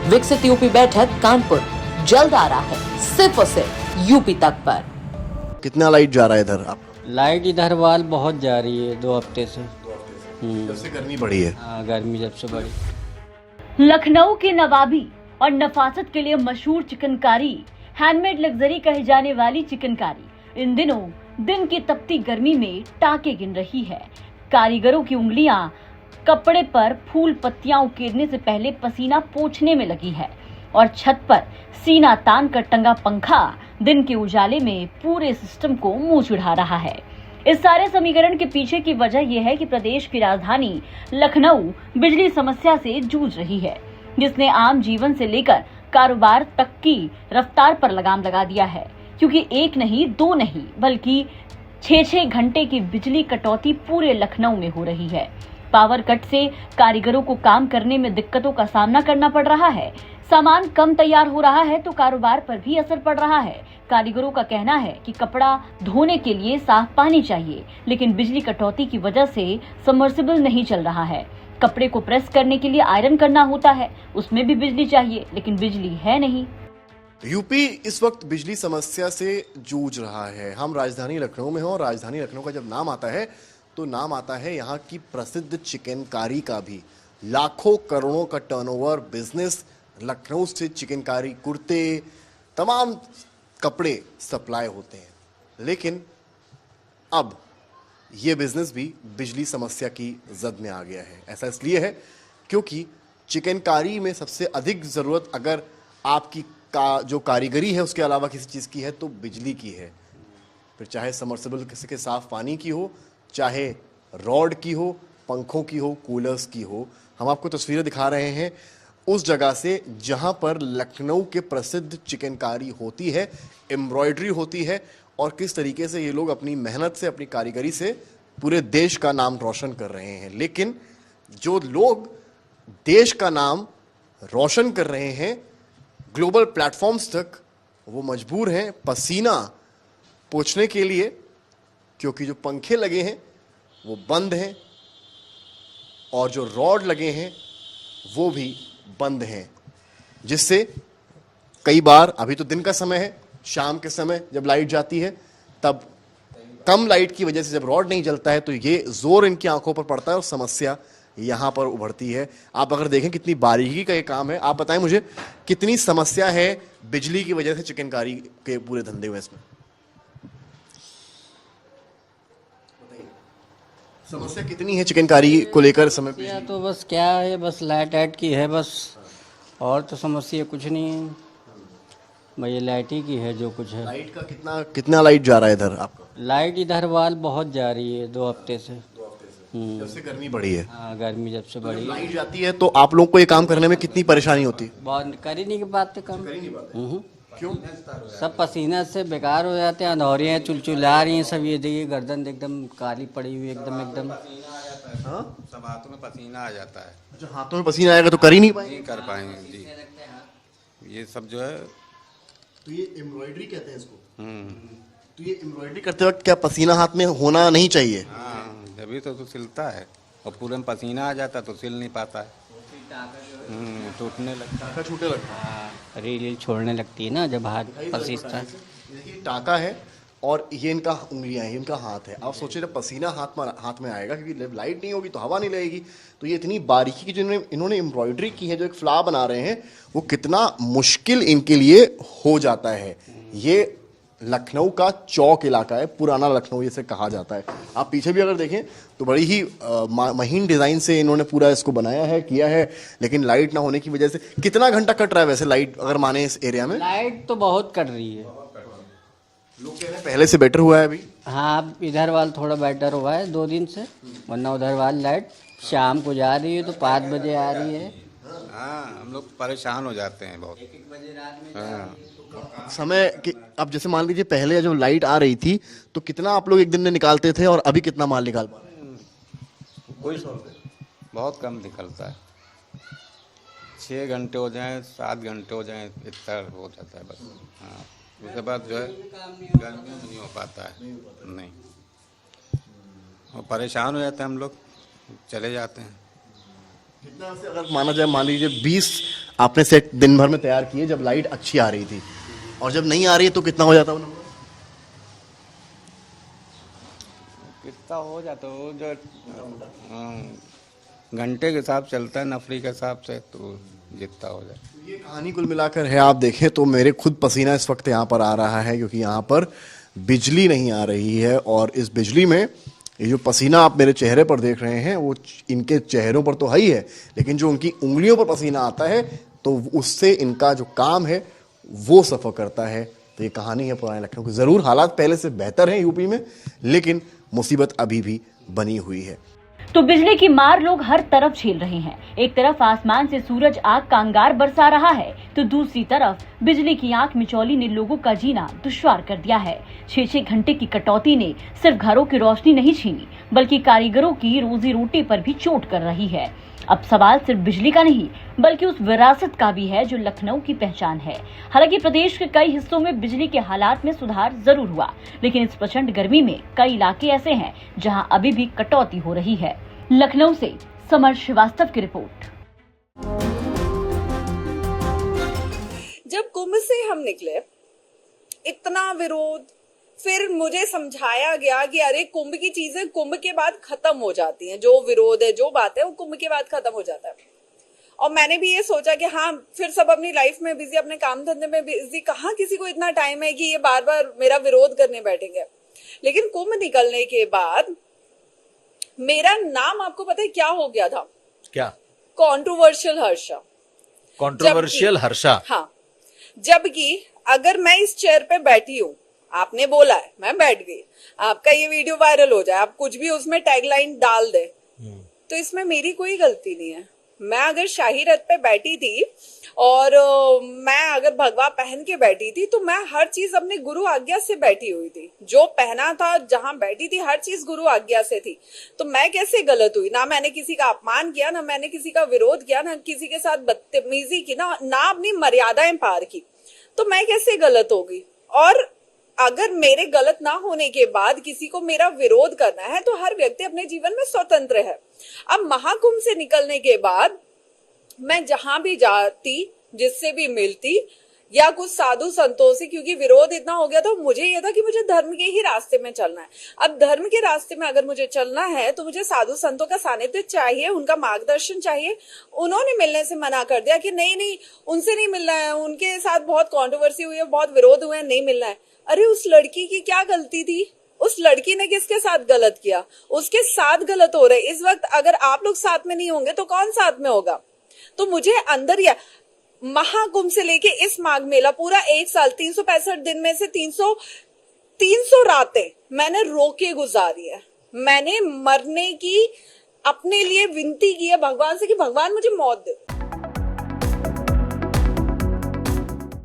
विकसित यूपी बैठक कानपुर जल्द आ रहा है सिर्फ और सिर्फ यूपी तक पर। कितना लाइट जा रहा है इधर आप? लाइट इधर वाल बहुत जा रही है 2 हफ्ते से। जब से गर्मी बढ़ी है। हाँ, गर्मी जब से बढ़ी। लखनऊ के नवाबी और नफासत के लिए मशहूर चिकनकारी, हैंडमेड लग्जरी कही जाने वाली चिकनकारी इन दिनों दिन की तपती गर्मी में टाके गिन रही है। कारीगरों की उंगलियां कपड़े पर फूल पत्तियां उकेरने से पहले पसीना पोंछने में लगी है और छत पर सीना तान कर टंगा पंखा दिन के उजाले में पूरे सिस्टम को मुंह चिढ़ा रहा है। इस सारे समीकरण के पीछे की वजह यह है कि प्रदेश की राजधानी लखनऊ बिजली समस्या से जूझ रही है, जिसने आम जीवन से लेकर कारोबार तक की रफ्तार पर लगाम लगा दिया है। क्योंकि एक नहीं, दो नहीं, बल्कि 6-6 घंटे की बिजली कटौती पूरे लखनऊ में हो रही है। पावर कट से कारीगरों को काम करने में दिक्कतों का सामना करना पड़ रहा है। सामान कम तैयार हो रहा है तो कारोबार पर भी असर पड़ रहा है। कारीगरों का कहना है कि कपड़ा धोने के लिए साफ पानी चाहिए, लेकिन बिजली कटौती की वजह से सबमर्सिबल नहीं चल रहा है। कपड़े को प्रेस करने के लिए आयरन करना होता है, उसमें भी बिजली चाहिए, लेकिन बिजली है नहीं। यूपी इस वक्त बिजली समस्या से जूझ रहा है। हम राजधानी लखनऊ में हैं और राजधानी लखनऊ का जब नाम आता है तो नाम आता है यहाँ की प्रसिद्ध चिकनकारी का भी। लाखों करोड़ों का टर्नओवर बिजनेस लखनऊ से चिकनकारी, कुर्ते, तमाम कपड़े सप्लाई होते हैं। लेकिन अब ये बिजनेस भी बिजली समस्या की जद में आ गया है। ऐसा इसलिए है क्योंकि चिकनकारी में सबसे अधिक ज़रूरत अगर आपकी जो कारीगरी है उसके अलावा किसी चीज़ की है तो बिजली की है। फिर चाहे समर्सिबल किसी के साफ पानी की हो, चाहे रॉड की हो, पंखों की हो, कूलर्स की हो। हम आपको तस्वीरें दिखा रहे हैं उस जगह से जहां पर लखनऊ के प्रसिद्ध चिकनकारी होती है, एम्ब्रॉयडरी होती है और किस तरीके से ये लोग अपनी मेहनत से, अपनी कारीगरी से पूरे देश का नाम रोशन कर रहे हैं। लेकिन जो लोग देश का नाम रोशन कर रहे हैं ग्लोबल प्लेटफॉर्म्स तक, वो मजबूर हैं पसीना पोंछने के लिए, क्योंकि जो पंखे लगे हैं वो बंद हैं और जो रॉड लगे हैं वो भी बंद हैं, जिससे कई बार, अभी तो दिन का समय है, शाम के समय जब लाइट जाती है तब कम लाइट की वजह से जब रॉड नहीं जलता है तो ये जोर इनकी आंखों पर पड़ता है और समस्या यहाँ पर उभरती है। आप अगर देखें कितनी बारीकी का ये काम है। आप बताएं मुझे कितनी समस्या है बिजली की वजह से चिकनकारी के पूरे धंधे में। इसमें समस्या कितनी है चिकनकारी को लेकर समय पे? समस्या तो बस क्या है, बस लाइट की है बस, और तो समस्या कुछ नहीं है भैया। लाइट ही की है जो कुछ है। लाइट का कितना लाइट जा रहा है इधर आपका? लाइट इधर वाल बहुत जा रही है 2 हफ्ते से। जब से गर्मी बढ़ी है। हाँ, गर्मी जब से बढ़ी। लाइट जाती है तो आप लोग को ये काम करने में कितनी परेशानी होती है? बहुत करी नहीं की बात कम। क्यों? सब पसीना से बेकार हो जाते हैं, अंधौरियाँ चुलचुला रही हैं सब। ये देखिए गर्दन एकदम काली पड़ी हुई, एकदम। हाँ? सब हाथों में पसीना आ जाता है। अच्छा, हाथों में पसीना आएगा तो कर ही नहीं पाएंगे? नहीं कर पाएंगे जी। ये सब जो है, तो ये एम्ब्रॉयडरी कहते हैं इसको। तो ये एम्ब्रॉयडरी करते वक्त क्या पसीना हाथ में होना नहीं चाहिए? हाँ, जब तो सिलता है और पूरे में पसीना आ जाता है तो सिल नहीं पाता है, टूटने लगता है, छूटे लगता है। रील छोड़ने लगती है ना जब हाथ पसीजता है। देखिए टाका है और ये इनका उंगलियां हैं, इनका हाथ है। आप सोचिए जब पसीना हाथ में आएगा, क्योंकि जब लाइट नहीं होगी तो हवा नहीं लगेगी, तो ये इतनी बारीकी की जो इन्होंने एम्ब्रॉयडरी की है, जो एक फ्लावर बना रहे हैं, वो कितना मुश्किल इनके लिए हो जाता है। ये लखनऊ का चौक इलाका है, पुराना लखनऊ इसे कहा जाता है। आप पीछे भी अगर देखें तो बड़ी ही महीन डिजाइन से इन्होंने पूरा इसको बनाया है, किया है। लेकिन लाइट ना होने की वजह से कितना घंटा कट रहा है वैसे लाइट, अगर माने इस एरिया में? लाइट तो बहुत कट रही है। लोग कह रहे हैं पहले से बेटर हुआ है अभी। हाँ, इधर वाल थोड़ा बेटर हुआ है 2 दिन से, वरना उधर वाल लाइट शाम को जा रही है तो 5 बजे आ रही है। हाँ, हम लोग परेशान हो जाते हैं बहुत। 1 बजे रात में हाँ, समय कि अब जैसे मान लीजिए पहले जब लाइट आ रही थी तो कितना आप लोग एक दिन में निकालते थे और अभी कितना माल निकाल पा रहे हैं? कोई बहुत कम निकलता है। 6 घंटे हो जाएं, 7 घंटे हो जाएं, इतना हो जाता है बस। हाँ, उसके बाद जो है गर्मी में नहीं हो पाता है, नहीं। और परेशान हो जाते हैं हम लोग, चले जाते हैं। कितना से अगर माना जाए, मान लीजिए 20 आपने सेट दिन भर में तैयार किए जब लाइट अच्छी आ रही थी, और जब नहीं आ रही है तो कितना हो जाता है वो नंबर? कितना हो जाता है वो जो घंटे के हिसाब चलता है, नफरी के हिसाब से, तो जितना हो जाए। ये कहानी कुल मिलाकर है, आप देखें तो मेरे खुद पसीना इस वक्त यहाँ पर आ रहा है, क्योंकि यहाँ पर बिजली नहीं आ रही है। और इस बिजली में ये जो पसीना आप मेरे चेहरे पर देख रहे हैं वो इनके चेहरों पर तो है ही है, लेकिन जो उनकी उंगलियों पर पसीना आता है तो उससे इनका जो काम है वो सफ़र करता है। तो ये कहानी है पुराने लखनऊ की। ज़रूर हालात पहले से बेहतर हैं यूपी में, लेकिन मुसीबत अभी भी बनी हुई है। तो बिजली की मार लोग हर तरफ झेल रहे हैं। एक तरफ आसमान से सूरज आग का अंगार बरसा रहा है, तो दूसरी तरफ बिजली की आंख मिचौली ने लोगों का जीना दुश्वार कर दिया है। 6-6 घंटे की कटौती ने सिर्फ घरों की रोशनी नहीं छीनी, बल्कि कारीगरों की रोजी रोटी पर भी चोट कर रही है। अब सवाल सिर्फ बिजली का नहीं, बल्कि उस विरासत का भी है जो लखनऊ की पहचान है। हालांकि प्रदेश के कई हिस्सों में बिजली के हालात में सुधार जरूर हुआ, लेकिन इस प्रचंड गर्मी में कई इलाके ऐसे हैं जहां अभी भी कटौती हो रही है। लखनऊ से समर श्रीवास्तव की रिपोर्ट। जब कुंभ से हम निकले, इतना विरोध, फिर मुझे समझाया गया कि अरे कुंभ की चीजें कुंभ के बाद खत्म हो जाती हैं, जो विरोध है, जो बात है, वो कुंभ के बाद खत्म हो जाता है। और मैंने भी ये सोचा कि हाँ, फिर सब अपनी लाइफ में बिजी, अपने काम धंधे में बिजी, कहाँ किसी को इतना टाइम है कि ये बार बार मेरा विरोध करने बैठेंगे। लेकिन कुंभ निकलने के बाद मेरा नाम, आपको पता है क्या हो गया था? क्या? कंट्रोवर्शियल हर्षा। कंट्रोवर्शियल हर्षा। हाँ, जबकि अगर मैं इस चेयर पे बैठी हूँ, आपने बोला है, मैं बैठ गई, आपका ये वीडियो वायरल हो जाए, आप कुछ भी उसमें टैगलाइन डाल दे, तो इसमें मेरी कोई गलती नहीं है। मैं अगर शाही रथ पे बैठी थी और मैं अगर भगवा पहन के बैठी थी, तो मैं हर चीज अपने गुरु आज्ञा से बैठी हुई थी। जो पहना था, जहां बैठी थी, हर चीज गुरु आज्ञा से थी। तो मैं कैसे गलत हुई? ना मैंने किसी का अपमान किया, ना मैंने किसी का विरोध किया, ना किसी के साथ बदतमीजी की, ना अपनी मर्यादाएं पार की। तो मैं कैसे गलत होगी? और अगर मेरे गलत ना होने के बाद किसी को मेरा विरोध करना है, तो हर व्यक्ति अपने जीवन में स्वतंत्र है। अब महाकुंभ से निकलने के बाद मैं जहां भी जाती, जिससे भी मिलती, या कुछ साधु संतों से, क्योंकि विरोध इतना हो गया, तो मुझे यह था कि मुझे धर्म के ही रास्ते में चलना है। अब धर्म के रास्ते में अगर मुझे चलना है, तो मुझे साधु संतों का सानिध्य चाहिए, उनका मार्गदर्शन चाहिए। उन्होंने मिलने से मना कर दिया कि नहीं, उनसे नहीं मिलना है, उनके साथ बहुत कंट्रोवर्सी हुई है, बहुत विरोध हुए हैं, नहीं मिलना है। अरे उस लड़की की क्या गलती थी? उस लड़की ने किसके साथ गलत किया? उसके साथ गलत हो रहे। इस वक्त अगर आप लोग साथ में नहीं होंगे तो कौन साथ में होगा? तो मुझे अंदर, या महाकुंभ से लेके इस माघ मेला, पूरा 1 साल, 365 दिन में से 300 रातें मैंने रो के गुजारी है। मैंने मरने की अपने लिए विनती की है भगवान से कि भगवान मुझे मौत दे।